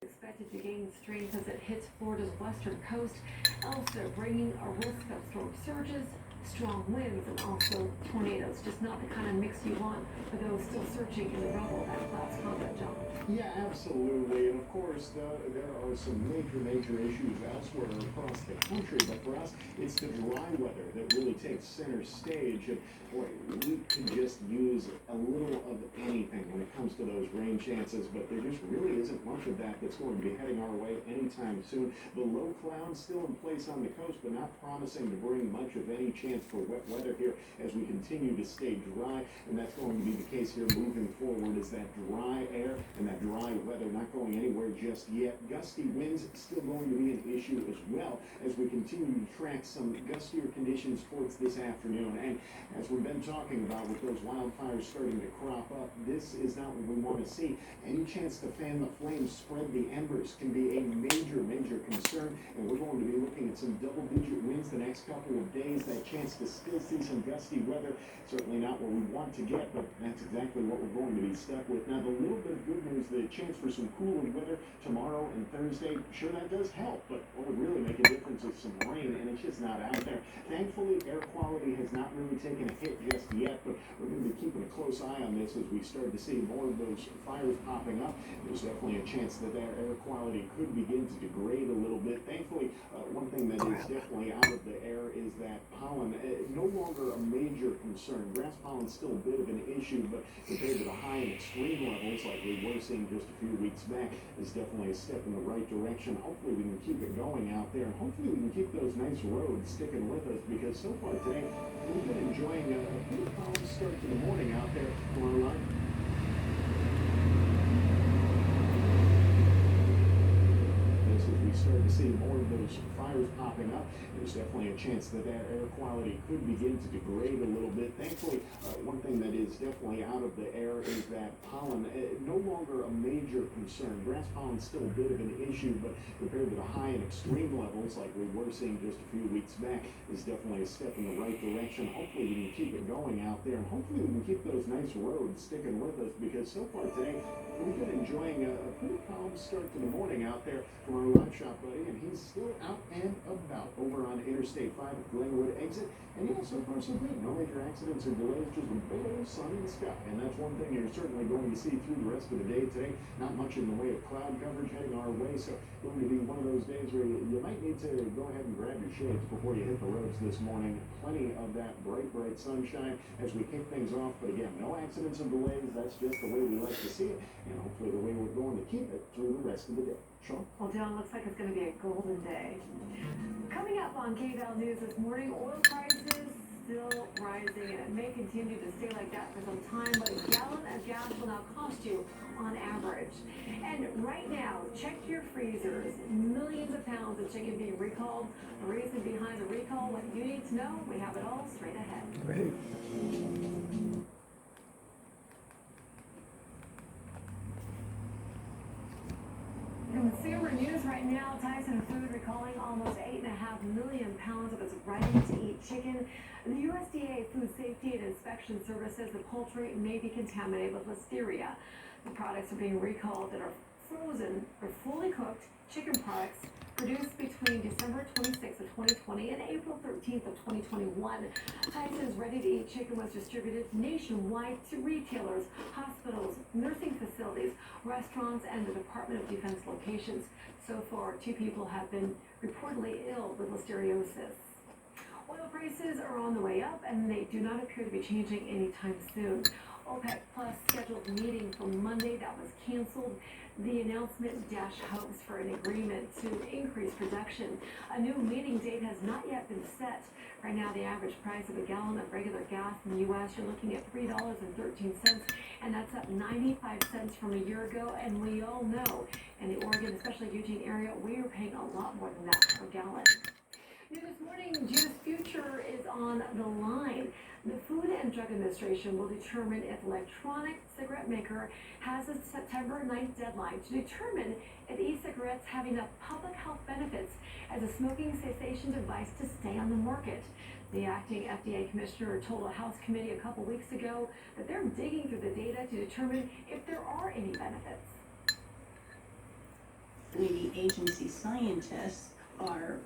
Expected to gain strength as it hits Florida's western coast, also bringing a risk of storm surges, strong winds, and also tornadoes. Just not the kind of mix you want for those still searching in the rubble of that cloud's combat, John. Yeah, absolutely. And of course, there are some major issues elsewhere across the country. But for us, it's the dry weather that really takes center stage. And boy, we can just use a little of anything when it comes to those rain chances. But there just really isn't much of that that's going to be heading our way anytime soon. The low clouds still in place on the coast, but not promising to bring much of any chance for wet weather here as we continue to stay dry. And that's going to be the case here moving forward, is that dry air and that dry weather not going anywhere just yet. Gusty winds still going to be an issue as well as we continue to track some gustier conditions towards this afternoon. And as we've been talking about with those wildfires starting to crop up, this is not what we want to see. Any chance to fan the flames, spread the embers can be a major concern. And we're going to be looking at some double-digit winds the next couple of days. That chance to still see some gusty weather, certainly not what we want to get, but that's exactly what we're going to be stuck with. Now, the little bit of good news, the chance for some cooler weather tomorrow and Thursday, sure, that does help, but what would really make a difference is some rain, and it's just not out there. Thankfully, air quality has not really taken a hit just yet, but we're going to be keeping a close eye on this as we start to see more of those fires popping up. There's definitely a chance that their air quality could begin to degrade a little bit. Thankfully, one thing that is definitely out of the air is that pollen, no longer a major concern. Grass pollen's still a bit of an issue, but compared to the high and extreme levels like we were seeing just a few weeks back, is definitely a step in the right direction. Hopefully we can keep it going out there, and hopefully we can keep those nice roads sticking with us, because so far today we've been enjoying a pretty calm start to the morning out there from our line. As we start to see more of those fires popping up, there's definitely a chance that that air quality could begin to degrade a little bit. Thankfully, one thing that is definitely out of the air is that pollen, no longer a major concern. Grass pollen's still a bit of an issue, but compared to the high and extreme levels like we were seeing just a few weeks back, is definitely a step in the right direction. Hopefully we can keep it going out there, and hopefully we can keep those nice roads sticking with us, because so far today we've been enjoying a pretty calm start to the morning out there from our live shop buddy, and he's still out and about over on Interstate 5 at Glenwood exit. And yeah, so far so good. No major accidents or delays, just a big old sun in the sky. And that's one thing you're certainly going to see through the rest of the day today. Not much in the way of cloud coverage heading our way, so going to be one of those days where you might need to go ahead and grab your shades before you hit the roads this morning. Plenty of that bright sunshine as we kick things off. But again, no accidents or delays. That's just the way we like to see it, and hopefully the way we're going to keep it through the rest of the day. Sean? Well, John, looks like it's going to be a golden day. Coming up on KVAL News this morning, oil prices still rising, and it may continue to stay like that for some time, but a gallon of gas will now cost you on average. And right now, check your freezers. Millions of pounds of chicken being recalled. The reason behind the recall, what you need to know, we have it all straight ahead. Great. Consumer news right now, Tyson Food recalling almost 8.5 million pounds of its ready-to-eat chicken. The USDA Food Safety and Inspection Service says the poultry may be contaminated with listeria. The products are being recalled that are frozen or fully cooked chicken products produced between December 26th of 2020 and April 13th of 2021. Tyson's ready-to-eat chicken was distributed nationwide to retailers, hospitals, nursing facilities, restaurants, and the Department of Defense locations. So far, 2 people have been reportedly ill with listeriosis. Oil prices are on the way up, and they do not appear to be changing anytime soon. OPEC Plus scheduled meeting for Monday that was canceled. The announcement dashed hopes for an agreement to increase production. A new meeting date has not yet been set. Right now, the average price of a gallon of regular gas in the U.S., you're looking at $3.13, and that's up 95 cents from a year ago. And we all know, in the Oregon, especially Eugene area, we are paying a lot more than that per gallon. New this morning, June's future is on the line. The Food and Drug Administration will determine if electronic cigarette maker has a September 9th deadline to determine if e-cigarettes have enough public health benefits as a smoking cessation device to stay on the market. The acting FDA commissioner told a House committee a couple weeks ago that they're digging through the data to determine if there are any benefits. currently the agency scientists are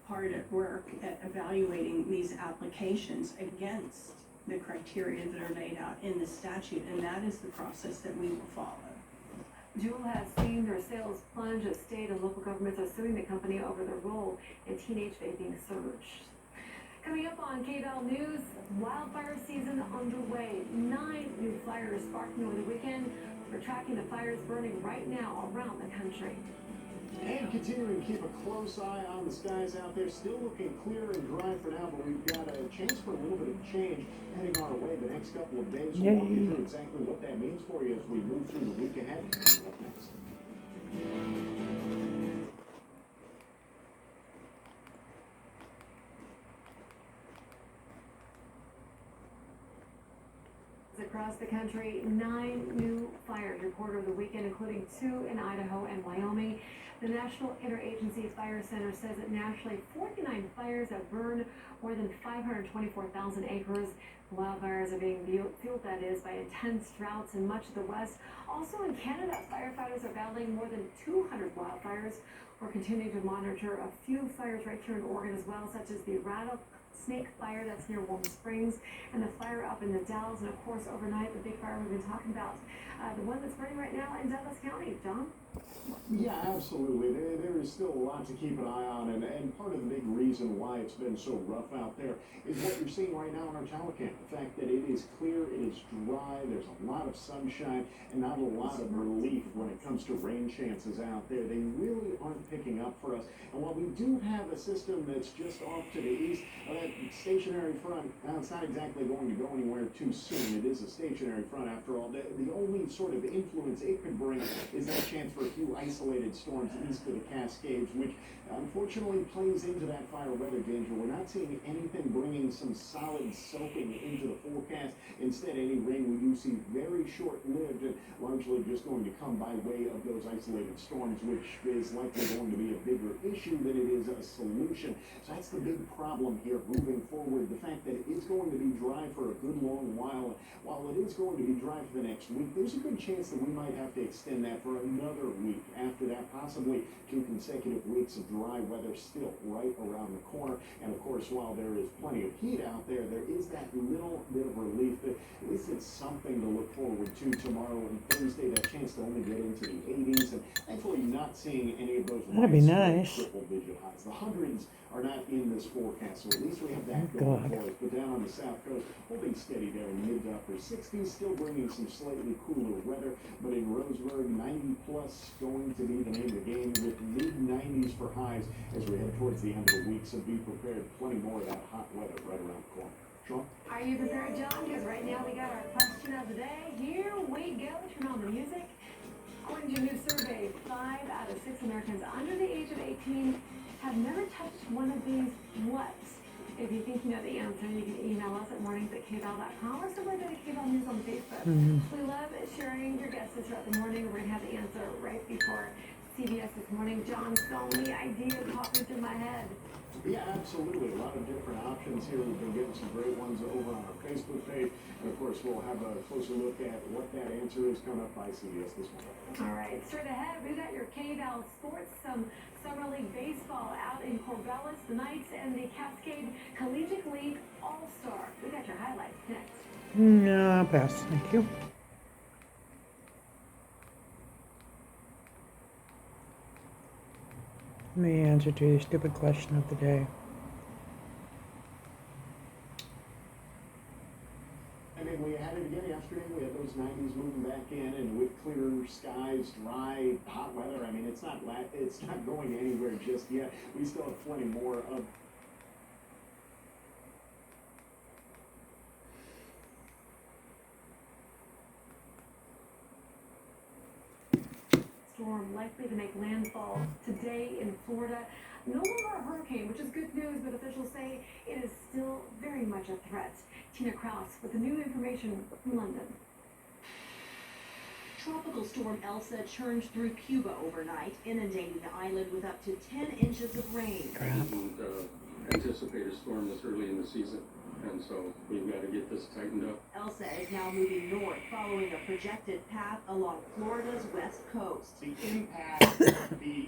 hard at work at evaluating these applications against the criteria that are laid out in the statute, and that is the process that we will follow. Juul has seen their sales plunge as state and local governments are suing the company over their role in teenage vaping surge. Coming up on KBEL News, wildfire season underway. 9 new fires sparking over the weekend. We're tracking the fires burning right now around the country. And continuing to keep a close eye on the skies out there. Still looking clear and dry for now, but we've got a chance for a little bit of change heading our way the next couple of days. We'll walk you through exactly what that means for you as we move through the week ahead. Up next. Across the country, 9 new fires reported over the weekend, including 2 in Idaho and Wyoming. The National Interagency Fire Center says that nationally 49 fires have burned more than 524,000 acres. Wildfires are being fueled, that is, by intense droughts in much of the West. Also in Canada, firefighters are battling more than 200 wildfires. We're continuing to monitor a few fires right here in Oregon as well, such as the Rattlesnake Fire that's near Warm Springs, and the fire up in the Dalles, and of course overnight the big fire we've been talking about, the one that's burning right now in Douglas County. John? Yeah, absolutely. There is still a lot to keep an eye on, and part of the big reason why it's been so rough out there is what you're seeing right now in our tower camp. The fact that it is clear, it is dry, there's a lot of sunshine, and not a lot of relief when it comes to rain chances out there. They really aren't picking up for us. And while we do have a system that's just off to the east, that stationary front, it's not exactly going to go anywhere too soon. It is a stationary front after all. The only sort of influence it could bring is that chance for a few isolated storms east of the Cascades, which unfortunately plays into that fire weather danger. We're not seeing anything bringing some solid soaking into the forecast. Instead, any rain we do see very short-lived and largely just going to come by way of those isolated storms, which is likely going to be a bigger issue than it is a solution. So that's the big problem here moving forward. The fact that it's going to be dry for a good long while. While it is going to be dry for the next week, there's a good chance that we might have to extend that for another week. After that, possibly 2 consecutive weeks of dry weather still right around the corner. And of course, while there is plenty of heat out there, there is that little bit of relief that at least it's something to look forward to tomorrow and Thursday. That chance to only get into the 80s, and thankfully not seeing any of those That'd be nice. triple-digit highs. The hundreds are not in this forecast, so at least we have that going for us. But down on the south coast, holding steady there in mid to upper 60s, still bringing some slightly cooler weather. But in Roseburg, 90 plus going to be the name of the game, with mid-90s for highs as we head towards the end of the week. So be prepared, plenty more of that hot weather right around the corner. Sean? Are you prepared, John? Because right now we got our question of the day. Here we go. Turn on the music. According to a new survey, 5 out of 6 Americans under the age of 18 have never touched one of these what? If you think you know the answer, you can email us at mornings@kbel.com or simply go to KBEL News on Facebook. We love sharing your guesses throughout the morning. We're going to have the answer right before CBS this morning. John, so many ideas popping through my head. Yeah, absolutely. A lot of different options here. We've been getting some great ones over on our Facebook page. And of course, we'll have a closer look at what that answer is coming up by CBS this morning. All right, straight ahead, we got your KBEL Sports, some Summer League Baseball out in Corvallis, the Knights, and the Cascade Collegiate League All-Star. We got your highlights next. No, I'll pass. Thank you. The answer to the stupid question of the day. I mean, we had it again yesterday. We had those 90s moving back in, and with clear skies, dry, hot weather. I mean, it's not going anywhere just yet. We still have plenty more of. Storm likely to make landfall today in Florida. No longer a hurricane, which is good news, but officials say it is still very much a threat. Tina Kraus with the new information from London. Tropical storm Elsa churned through Cuba overnight, inundating the island with up to 10 inches of rain. I didn't anticipate a storm this early in the season, and so we've got to get this tightened up. Elsa is now moving north, following a projected path along Florida's west coast. The impact, the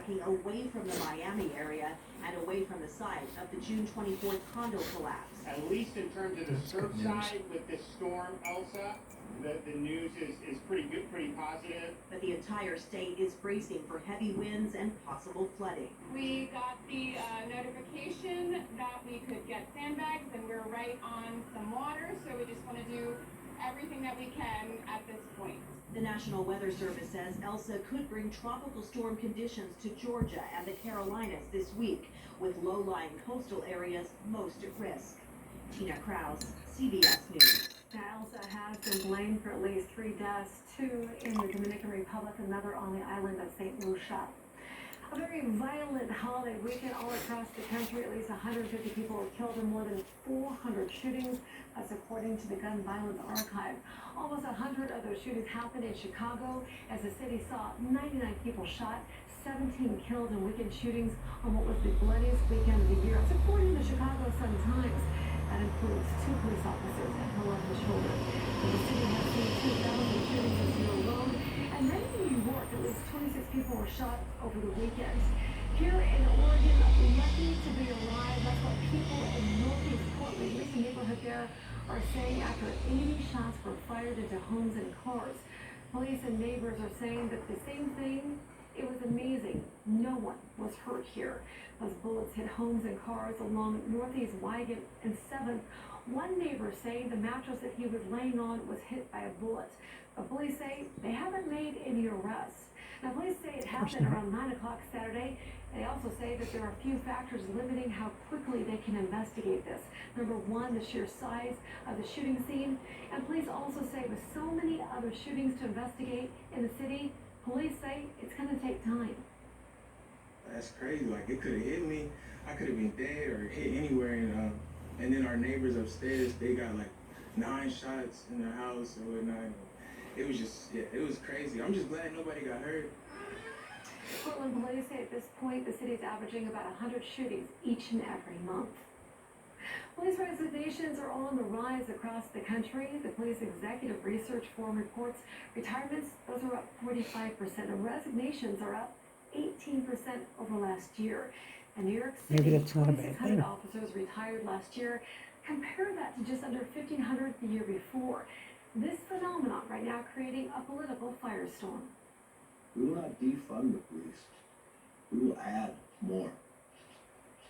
tracking away from the Miami area and away from the site of the June 24th condo collapse. At least in terms of the That's surf good news. side with this storm, Elsa, the news is pretty good, pretty positive. But the entire state is bracing for heavy winds and possible flooding. We got the notification that we could get sandbags, and we're right on some water, so we just want to do everything that we can at this point. The National Weather Service says Elsa could bring tropical storm conditions to Georgia and the Carolinas this week, with low-lying coastal areas most at risk. Tina Krause, CBS News. Now, Elsa has been blamed for at least 3 deaths, 2 in the Dominican Republic, another on the island of St. Lucia. A very violent holiday weekend all across the country. At least 150 people were killed in more than 400 shootings. That's according to the Gun Violence Archive. Almost 100 of those shootings happened in Chicago as the city saw 99 people shot, 17 killed in weekend shootings on what was the bloodiest weekend of the year. That's according to the Chicago Sun-Times. That includes 2 police officers and her left shoulder. The city has seen 2,000 shootings this year alone. And then in New York, at least 26 people were shot over the weekend. Here in Oregon, lucky to be alive. That's what people in Northeast Portland, at least the neighborhood there, are saying after 80 shots were fired into homes and cars. Police and neighbors are saying that the same thing. It was amazing. No one was hurt here. Those bullets hit homes and cars along Northeast Wygant and 7th. One neighbor saying the mattress that he was laying on was hit by a bullet. But police say they haven't made any arrests. Now, police say it happened around 9 o'clock Saturday. They also say that there are a few factors limiting how quickly they can investigate this. Number 1, the sheer size of the shooting scene. And police also say with so many other shootings to investigate in the city, police say it's going to take time. That's crazy. Like, it could have hit me. I could have been dead or hit anywhere. And then our neighbors upstairs, they got like 9 shots in their house or whatnot. It was just, yeah, it was crazy. I'm just glad nobody got hurt. Portland police say at this point the city is averaging about 100 shootings each and every month. Police resignations are on the rise across the country. The Police Executive Research Forum reports retirements, those are up 45%, and resignations are up 18% over last year. In New York City, Maybe that's not a bad 2,600 thing. officers retired last year. Compare that to just under 1,500 the year before. This phenomenon right now creating a political firestorm. We will not defund the police. We will add more.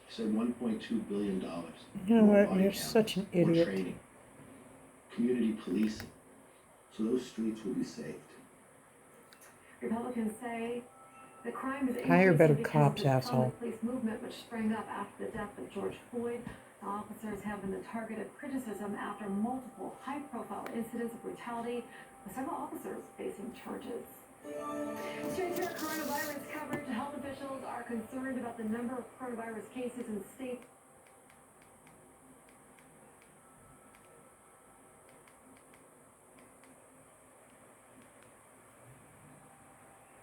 Said $1.2 billion. You know More what? body You're count, such an more idiot. training, community policing, so those streets will be saved. Republicans say the crime is Hire increasing better because cops, of the asshole. Solid Police movement, which sprang up after the death of George Floyd. The officers have been the target of criticism after multiple high-profile incidents of brutality, with several officers facing charges. Straight to our coronavirus coverage, health officials are concerned about the number of coronavirus cases in states.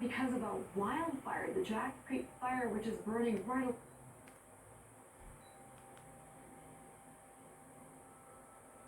Because of a wildfire, the Jack Creek fire, which is burning right.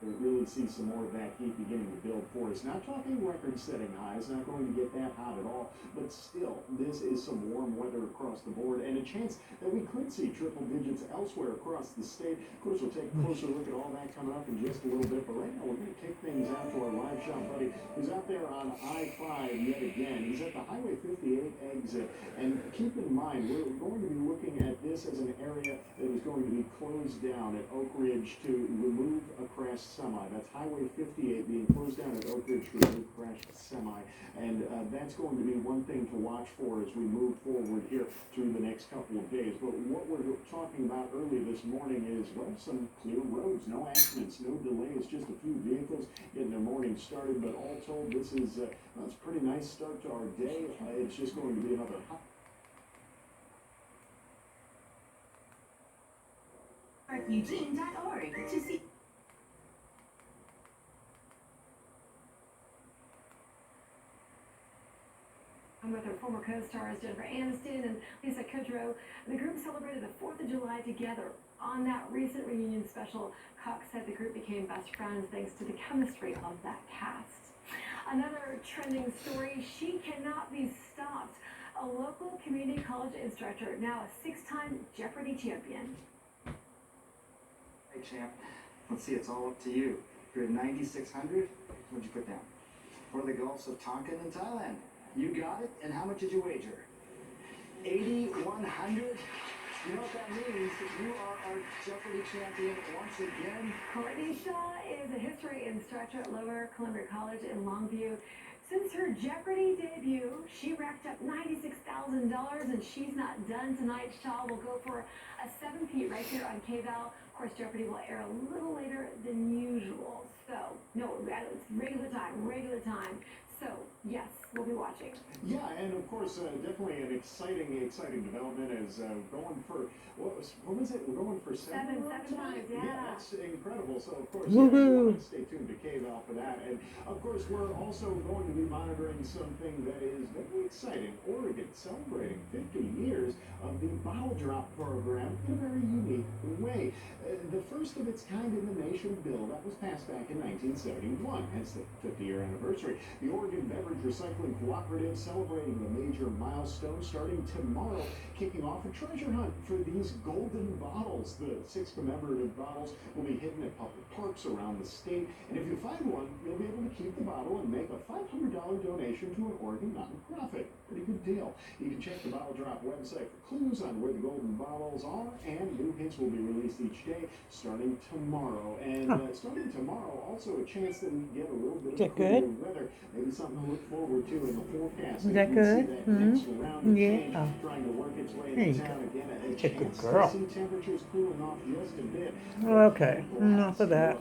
We really see some more of that heat beginning to build for us. Not talking record-setting highs, not going to get that hot at all, but still, this is some warm weather across the board and a chance that we could see triple digits elsewhere across the state. Of course, we'll take a closer look at all that coming up in just a little bit, but right now we're going to kick things out to our live shot buddy who's out there on I-5 yet again. He's at the Highway 58 exit, and keep in mind, we're going to be looking at this as an area that is going to be closed down at Oak Ridge to remove a crashed semi. That's Highway 58 being closed down at Oak Ridge to remove crashed semi. And that's going to be one thing to watch for as we move forward here through the next couple of days. But what we're talking about early this morning is, well, some clear roads, no accidents, no delays, just a few vehicles getting their morning started. But all told, this is that's a pretty nice start to our day. It's just going to be another hot. Eugene.org to see. I'm with our former co-stars Jennifer Aniston and Lisa Kudrow. The group celebrated the 4th of July together. On that recent reunion special, Cox said the group became best friends thanks to the chemistry of that cast. Another trending story, she cannot be stopped. A a local community college instructor, now a six-time Jeopardy champion. Hey, champ. Let's see, it's all up to you. You're at 9,600. What'd you put down? For the Gulfs of Tonkin and Thailand. You got it. And how much did you wager? 8,100. You know what that means? You are our Jeopardy champion once again. Courtney Shaw is a history instructor at Lower Columbia College in Longview. Since her Jeopardy debut, she racked up $96,000, and she's not done tonight. Shaw will go for a 7-peat right here on KVAL. Of course, Jeopardy will air a little later than usual. So, no, it's regular time. So, yes, we'll be watching. Yeah, and of course, definitely an exciting development is going for, what was it? We're going for seven times, yeah. That's incredible. So, of course, Woohoo. stay tuned to KVAL for that. And, of course, we're also going to be monitoring something that is very exciting. Oregon celebrating 50 years of the bottle drop program in a very unique way. The first of its kind in the nation bill that was passed back in 1971, hence the 50-year anniversary. The Oregon Beverage Recycling Cooperative celebrating the major milestone starting tomorrow, kicking off a treasure hunt for these golden bottles. The 6 commemorative bottles will be hidden at public parks around the state, and if you find one, you'll be able to keep the bottle and make a $500 donation to an Oregon nonprofit. Pretty good deal. You can check the Bottle Drop website for clues on where the golden bottles are, and new hits will be released each day starting tomorrow. And starting tomorrow, also a chance that we get a little bit of cooler weather. Maybe something to look forward to in the forecast. Is that We good? see that next round of change Yeah. trying to work its way There you into go. town again. A You're a good chance girl. to see temperatures cooling off just a bit. Okay, enough of that.